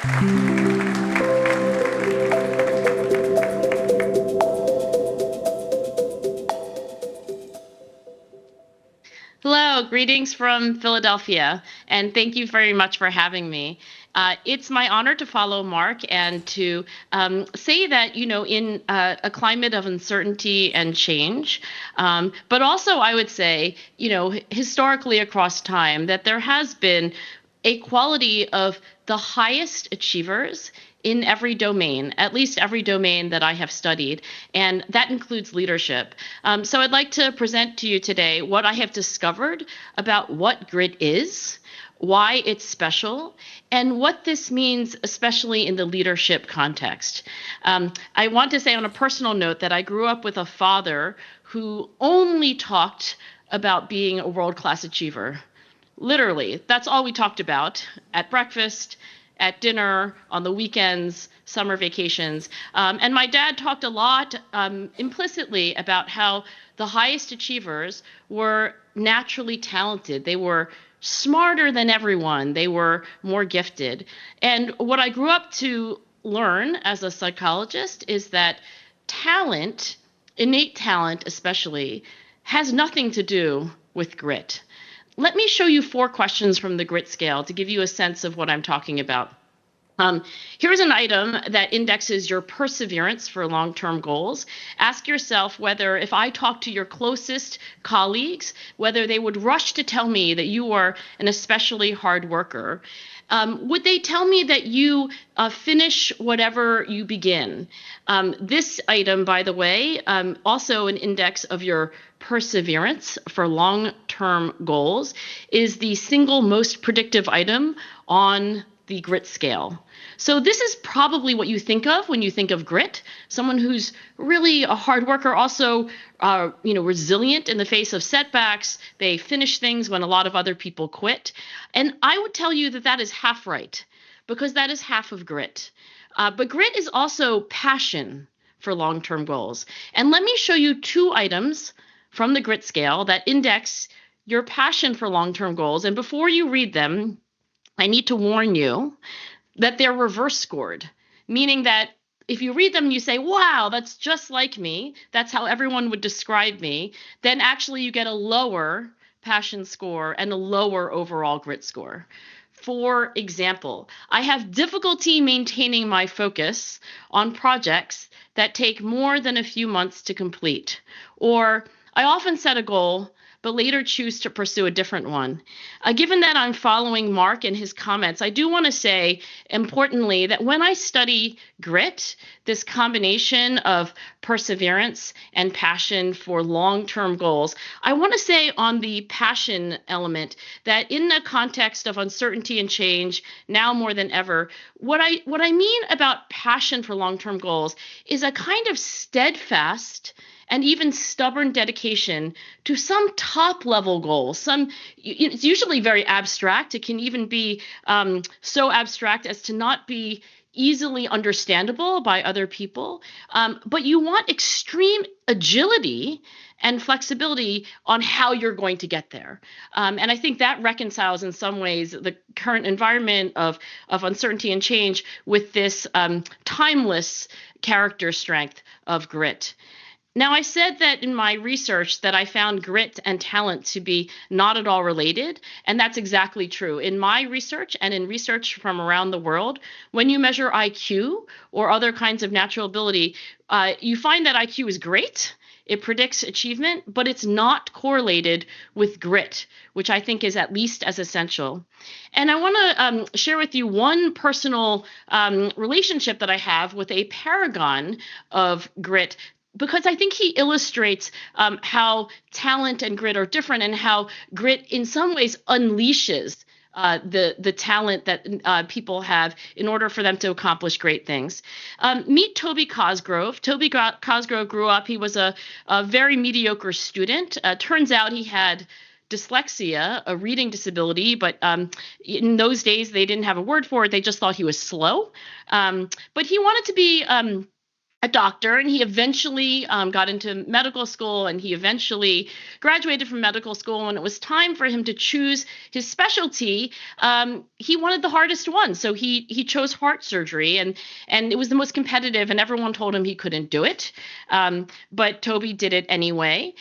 Hello, greetings from Philadelphia, and thank you very much for having me. It's my honor to follow Mark and to say that, in a climate of uncertainty and change, but also I would say, historically across time, that there has been a quality of the highest achievers in every domain, at least every domain that I have studied, and that includes leadership. So I'd like to present to you today what I have discovered about what grit is, why it's special, and what this means, especially in the leadership context. I want to say on a personal note that I grew up with a father who only talked about being a world-class achiever. Literally, that's all we talked about at breakfast, at dinner, on the weekends, summer vacations. And my dad talked a lot implicitly about how the highest achievers were naturally talented. They were smarter than everyone. They were more gifted. And what I grew up to learn as a psychologist is that talent, innate talent especially, has nothing to do with grit. Let me show you 4 questions from the grit scale to give you a sense of what I'm talking about. Here's an item that indexes your perseverance for long-term goals. Ask yourself whether, if I talk to your closest colleagues, whether they would rush to tell me that you are an especially hard worker. Would they tell me that you finish whatever you begin? This item, by the way, also an index of your perseverance for long-term goals, is the single most predictive item on the grit scale. So this is probably what you think of when you think of grit, someone who's really a hard worker, also resilient in the face of setbacks. They finish things when a lot of other people quit. And I would tell you that that is half right, because that is half of grit. But grit is also passion for long-term goals. And let me show you 2 items from the grit scale that index your passion for long-term goals. And before you read them, I need to warn you that they're reverse scored, meaning that if you read them and you say, wow, that's just like me, that's how everyone would describe me, then actually you get a lower passion score and a lower overall grit score. For example, I have difficulty maintaining my focus on projects that take more than a few months to complete, or I often set a goal but later choose to pursue a different one. Given that I'm following Mark and his comments, I do want to say, importantly, that when I study grit, this combination of perseverance and passion for long-term goals, I want to say on the passion element that in the context of uncertainty and change, now more than ever, what I mean about passion for long-term goals is a kind of steadfast and even stubborn dedication to some top level goal. It's usually very abstract. It can even be so abstract as to not be easily understandable by other people. But you want extreme agility and flexibility on how you're going to get there. And I think that reconciles in some ways the current environment of uncertainty and change with this timeless character strength of grit. Now, I said that in my research that I found grit and talent to be not at all related, and that's exactly true. In my research and in research from around the world, when you measure IQ or other kinds of natural ability, you find that IQ is great. It predicts achievement, but it's not correlated with grit, which I think is at least as essential. And I want to share with you one personal relationship that I have with a paragon of grit, because I think he illustrates how talent and grit are different, and how grit in some ways unleashes the talent that people have in order for them to accomplish great things. Meet Toby Cosgrove. Toby Cosgrove grew up, he was a very mediocre student. Turns out he had dyslexia, a reading disability, but in those days they didn't have a word for it. They just thought he was slow. But he wanted to be a doctor, and he eventually got into medical school, and he eventually graduated from medical school. When it was time for him to choose his specialty, he wanted the hardest one, so he chose heart surgery, and it was the most competitive, and everyone told him he couldn't do it, but Toby did it anyway.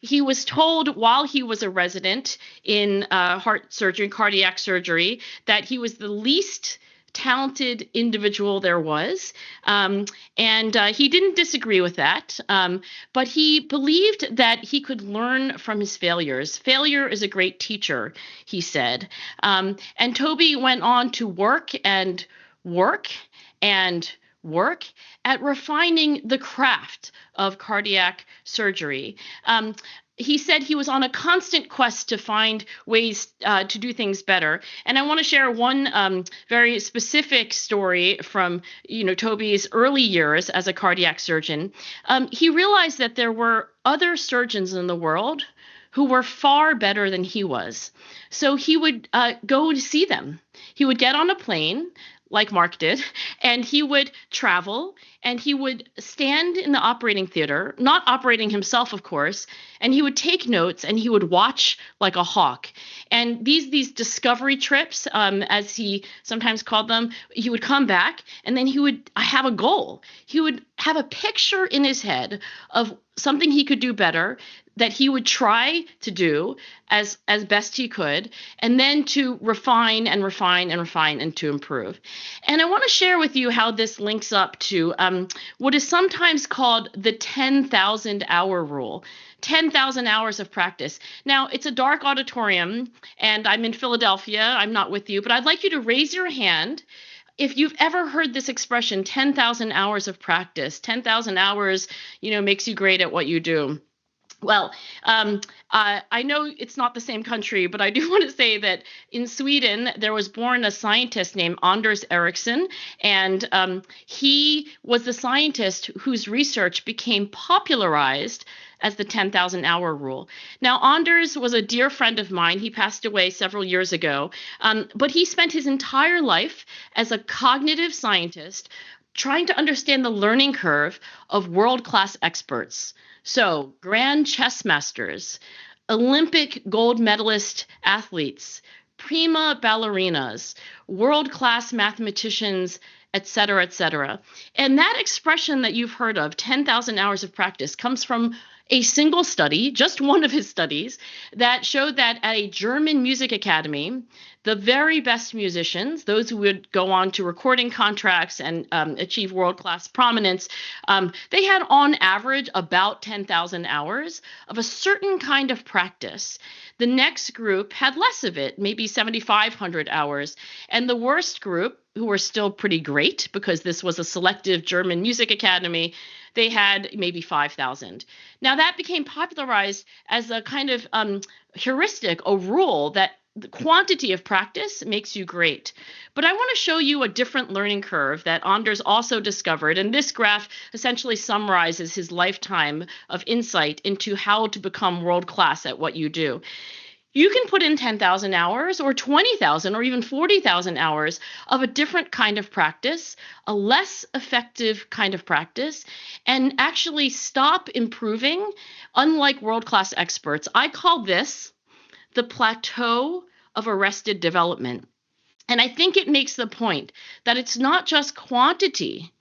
He was told while he was a resident in heart surgery, cardiac surgery, that he was the least talented individual there was. And he didn't disagree with that, but he believed that he could learn from his failures. Failure is a great teacher, he said. And Toby went on to work and work and work at refining the craft of cardiac surgery. He said he was on a constant quest to find ways to do things better. And I want to share one very specific story from, Toby's early years as a cardiac surgeon. He realized that there were other surgeons in the world who were far better than he was. So he would go to see them. He would get on a plane, like Mark did, and he would travel, and he would stand in the operating theater, not operating himself, of course, and he would take notes, and he would watch like a hawk. And these discovery trips, as he sometimes called them, he would come back, and then he would have a goal. He would have a picture in his head of something he could do better, that he would try to do as best he could, and then to refine and refine and refine and to improve. And I want to share with you how this links up to what is sometimes called the 10,000 hour rule. 10,000 hours of practice. Now, it's a dark auditorium, and I'm in Philadelphia. I'm not with you, but I'd like you to raise your hand if you've ever heard this expression, 10,000 hours of practice. 10,000 hours, makes you great at what you do. Well, I know it's not the same country, but I do want to say that in Sweden, there was born a scientist named Anders Ericsson, and he was the scientist whose research became popularized as the 10,000 hour rule. Now, Anders was a dear friend of mine. He passed away several years ago, but he spent his entire life as a cognitive scientist trying to understand the learning curve of world-class experts. So, grand chess masters, Olympic gold medalist athletes, prima ballerinas, world-class mathematicians, et cetera, et cetera. And that expression that you've heard of, 10,000 hours of practice, comes from a single study, just one of his studies, that showed that at a German music academy, the very best musicians, those who would go on to recording contracts and achieve world-class prominence, they had on average about 10,000 hours of a certain kind of practice. The next group had less of it, maybe 7,500 hours. And the worst group, who were still pretty great because this was a selective German music academy, they had maybe 5,000. Now that became popularized as a kind of heuristic, a rule that the quantity of practice makes you great. But I want to show you a different learning curve that Anders also discovered. And this graph essentially summarizes his lifetime of insight into how to become world-class at what you do. You can put in 10,000 hours or 20,000 or even 40,000 hours of a different kind of practice, a less effective kind of practice, and actually stop improving, unlike world-class experts. I call this the plateau of arrested development. And I think it makes the point that it's not just quantity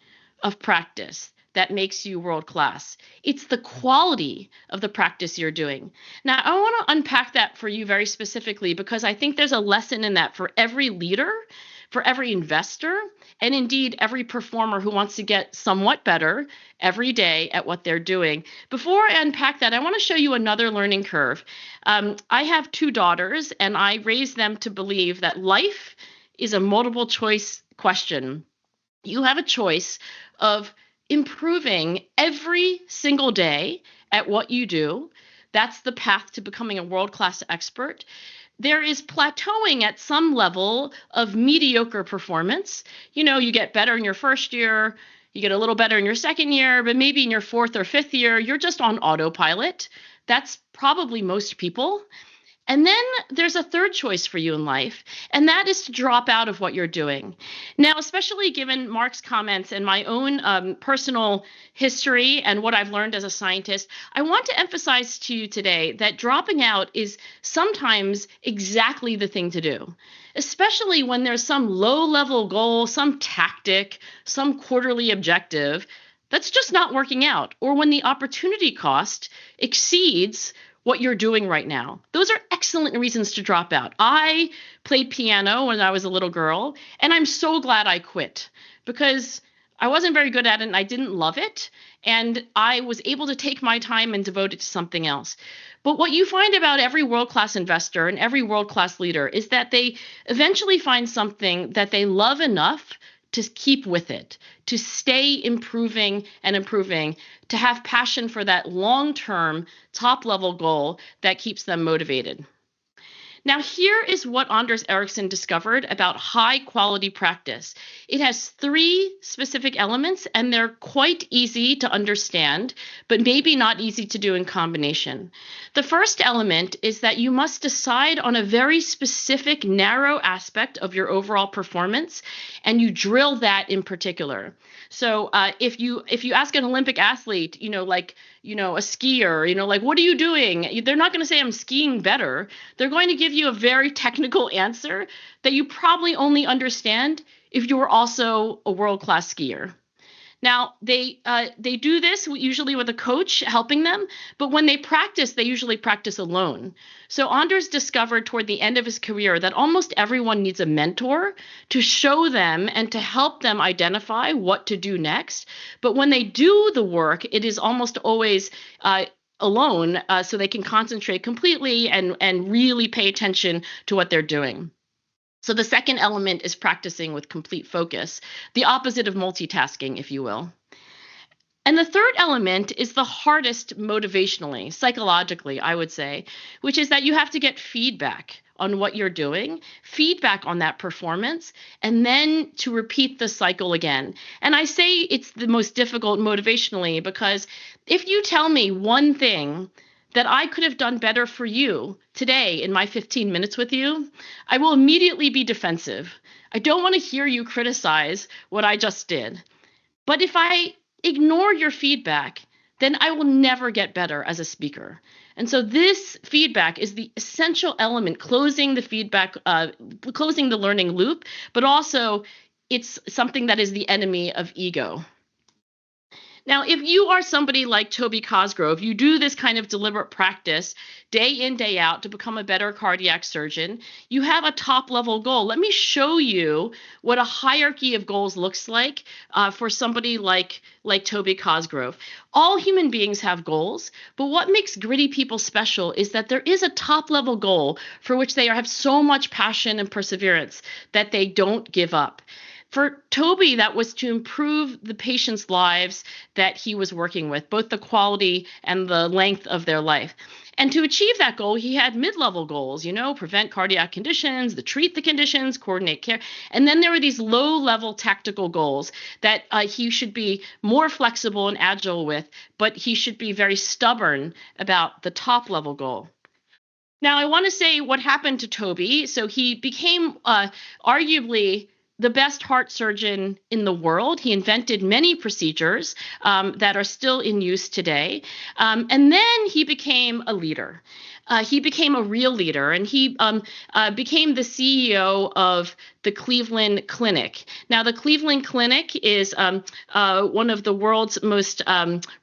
of practice that makes you world-class. It's the quality of the practice you're doing. Now, I want to unpack that for you very specifically because I think there's a lesson in that for every leader, for every investor, and indeed every performer who wants to get somewhat better every day at what they're doing. Before I unpack that, I want to show you another learning curve. I have 2 daughters, and I raised them to believe that life is a multiple choice question. You have a choice of improving every single day at what you do. That's the path to becoming a world-class expert. There is plateauing at some level of mediocre performance. You get better in your first year, you get a little better in your second year, but maybe in your 4th or 5th year, you're just on autopilot. That's probably most people. And then there's a third choice for you in life, and that is to drop out of what you're doing. Now, especially given Mark's comments and my own personal history and what I've learned as a scientist, I want to emphasize to you today that dropping out is sometimes exactly the thing to do, especially when there's some low-level goal, some tactic, some quarterly objective that's just not working out, or when the opportunity cost exceeds what you're doing right now. Those are excellent reasons to drop out. I played piano when I was a little girl, and I'm so glad I quit because I wasn't very good at it and I didn't love it. And I was able to take my time and devote it to something else. But what you find about every world-class investor and every world-class leader is that they eventually find something that they love enough to keep with it, to stay improving and improving, to have passion for that long-term top-level goal that keeps them motivated. Now, here is what Anders Ericsson discovered about high-quality practice. It has 3 specific elements, and they're quite easy to understand, but maybe not easy to do in combination. The first element is that you must decide on a very specific, narrow aspect of your overall performance, and you drill that in particular. So if you ask an Olympic athlete, a skier, like, what are you doing? They're not going to say I'm skiing better. They're going to give you a very technical answer that you probably only understand if you were also a world-class skier. Now, they do this usually with a coach helping them, but when they usually practice alone. So Anders discovered toward the end of his career that almost everyone needs a mentor to show them and to help them identify what to do next. But when they do the work, it is almost always alone, so they can concentrate completely and really pay attention to what they're doing. So the second element is practicing with complete focus, the opposite of multitasking, if you will. And the third element is the hardest motivationally, psychologically, I would say, which is that you have to get feedback on what you're doing, feedback on that performance, and then to repeat the cycle again. And I say it's the most difficult motivationally because if you tell me one thing that I could have done better for you today in my 15 minutes with you, I will immediately be defensive. I don't want to hear you criticize what I just did. But if I ignore your feedback, then I will never get better as a speaker. And so this feedback is the essential element, closing the learning loop, but also it's something that is the enemy of ego. Now, if you are somebody like Toby Cosgrove, you do this kind of deliberate practice day in, day out to become a better cardiac surgeon, you have a top-level goal. Let me show you what a hierarchy of goals looks like for somebody like Toby Cosgrove. All human beings have goals, but what makes gritty people special is that there is a top-level goal for which they have so much passion and perseverance that they don't give up. For Toby, that was to improve the patients' lives that he was working with, both the quality and the length of their life. And to achieve that goal, he had mid-level goals, prevent cardiac conditions, treat the conditions, coordinate care. And then there were these low-level tactical goals that he should be more flexible and agile with, but he should be very stubborn about the top-level goal. Now, I want to say what happened to Toby. So he became arguably the best heart surgeon in the world. He invented many procedures that are still in use today. And then he became a leader. He became a real leader, and he became the CEO of the Cleveland Clinic. Now, the Cleveland Clinic is one of the world's most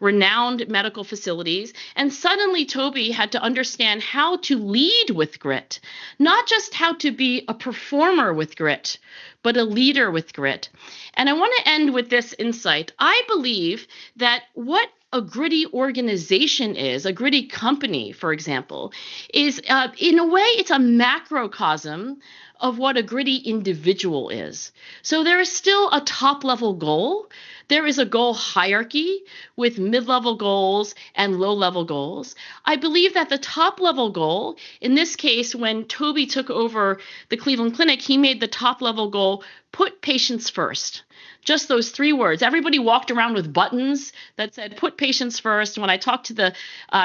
renowned medical facilities. And suddenly, Toby had to understand how to lead with grit, not just how to be a performer with grit, but a leader with grit. And I want to end with this insight. I believe that what a gritty organization is, a gritty company, for example, is in a way, it's a macrocosm of what a gritty individual is. So there is still a top-level goal. There is a goal hierarchy with mid-level goals and low-level goals. I believe that the top-level goal, in this case, when Toby took over the Cleveland Clinic, he made the top-level goal, put patients first. Just those 3 words. Everybody walked around with buttons that said, put patients first. When I talked to the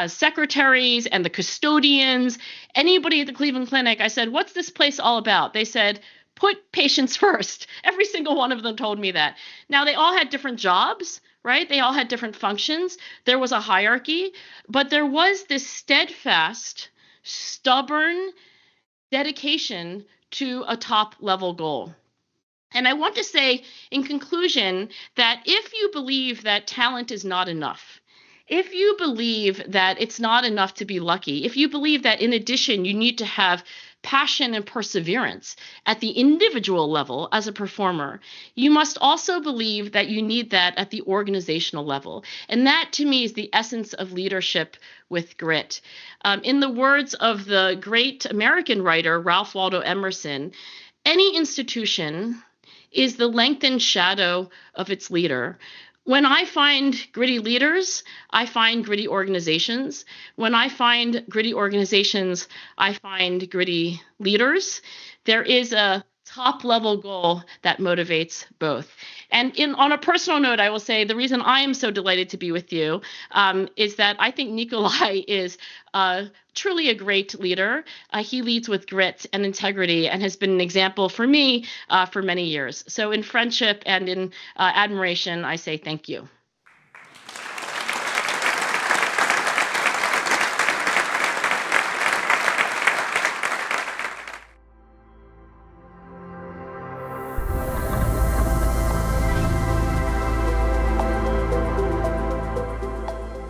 secretaries and the custodians, anybody at the Cleveland Clinic, I said, what's this place all about? They said, put patients first. Every single one of them told me that. Now, they all had different jobs, right? They all had different functions. There was a hierarchy, but there was this steadfast, stubborn dedication to a top-level goal. And I want to say in conclusion that if you believe that talent is not enough, if you believe that it's not enough to be lucky, if you believe that in addition you need to have passion and perseverance at the individual level as a performer, you must also believe that you need that at the organizational level. And that to me is the essence of leadership with grit. In the words of the great American writer Ralph Waldo Emerson, any institution is the lengthened shadow of its leader. When I find gritty leaders, I find gritty organizations. When I find gritty organizations, I find gritty leaders. There is a top-level goal that motivates both. And on a personal note, I will say the reason I am so delighted to be with you is that I think Nikolai is truly a great leader. He leads with grit and integrity and has been an example for me for many years. So in friendship and in admiration, I say thank you.